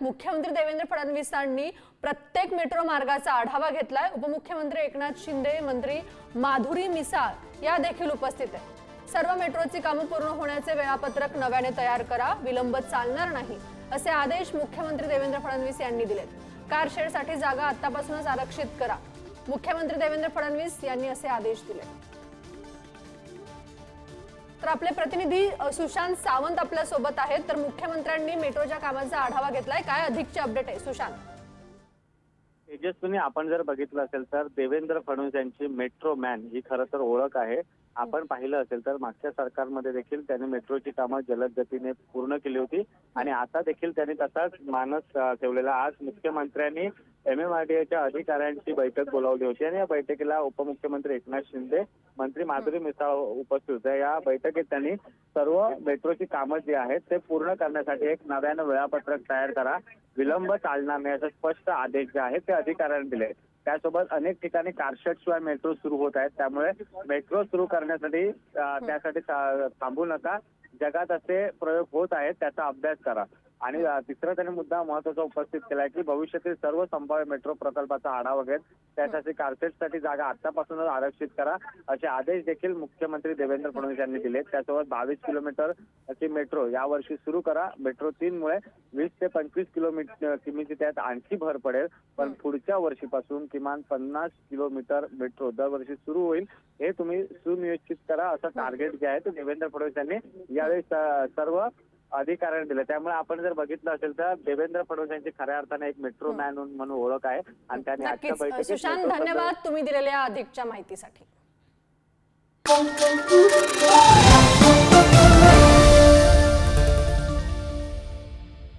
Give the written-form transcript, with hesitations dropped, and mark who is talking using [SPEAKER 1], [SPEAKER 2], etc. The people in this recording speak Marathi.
[SPEAKER 1] मुख्यमंत्री देवेंद्र फडणवीसांनी प्रत्येक मेट्रो मार्गाचा आढावा घेतलाय। उपमुख्यमंत्री एकनाथ शिंदे, मंत्री माधुरी मिसाळ या देखील उपस्थित आहेत। सर्व मेट्रोची कामे पूर्ण होण्याचे वेळापत्रक नव्याने तयार करा, विलंब चालणार नाही असे आदेश मुख्यमंत्री देवेंद्र फडणवीस यांनी दिलेत। कारशेडसाठी जागा आतापासूनच आरक्षित करा, मुख्यमंत्री देवेंद्र फडणवीस यांनी असे आदेश दिले। तर आपले प्रतिनिधी सुशांत सावंत आपल्या सोबत आहेत। तर मुख्यमंत्र्यांनी मेट्रोच्या कामाचा आढावा घेतलाय, काय अधिकची अपडेट आहे सुशांत?
[SPEAKER 2] तेजस्विनी, आपण जर बघितलं असेल तर देवेंद्र फडणवीस यांची मेट्रो मॅन ही खरं तर ओळख आहे। आपण पाहिलं असेल तर मागच्या सरकारमध्ये देखील त्यांनी मेट्रोची कामं जलद गतीने पूर्ण केली होती आणि आता देखील त्यांनी तसाच मानस ठेवलेला। आज मुख्यमंत्र्यांनी MMRDAच्या अधिकाऱ्यांची बैठक बोलावली होती आणि या बैठकीला उपमुख्यमंत्री एकनाथ शिंदे, मंत्री माधुरी मिसाळ उपस्थित होते। या बैठकीत त्यांनी सर्व मेट्रोची कामं जी आहेत ते पूर्ण करण्यासाठी एक नव्यानं वेळापत्रक तयार करा, विलंब चालणार नाही असे स्पष्ट आदेश जे आहेत ते अधिकाऱ्यांनी दिले। त्यासोबत अनेक ठिकाणी कारशेड शिवाय मेट्रो सुरू होत आहेत, त्यामुळे मेट्रो सुरू करण्यासाठी त्यासाठी थांबू नका, जगात असे प्रयोग होत आहेत त्याचा अभ्यास करा। आणि तिसरा त्यांनी मुद्दा महत्त्वाचा उपस्थित केलाय की भविष्यातील सर्व संभाव्य मेट्रो प्रकल्पाचा आढावा घेत त्यासाठी कारशेडसाठी जागा आतापासूनच आरक्षित करा असे आदेश देखील मुख्यमंत्री देवेंद्र फडणवीस यांनी दिले। त्यासोबत 22 किलोमीटरची मेट्रो यावर्षी सुरू करा। मेट्रो 3 मुळे 20 ते 25 किमीची त्यात आणखी भर पडेल, पण पुढच्या वर्षीपासून किमान 50 किलोमीटर मेट्रो दरवर्षी सुरू होईल, हे तुम्ही सुनिश्चित करा असं टार्गेट जे आहे ते देवेंद्र फडणवीस यांनी यावेळी सर्व अधिकाऱ्यांनी दिले। त्यामुळे आपण जर बघितलं असेल तर देवेंद्र फडणवीस यांची खऱ्या अर्थाने एक मेट्रो मॅन म्हणून ओळख आहे आणि त्यांनी आजच्या बैठकीत
[SPEAKER 1] सुशांत, धन्यवाद तुम्ही दिलेल्या अधिकच्या माहितीसाठी।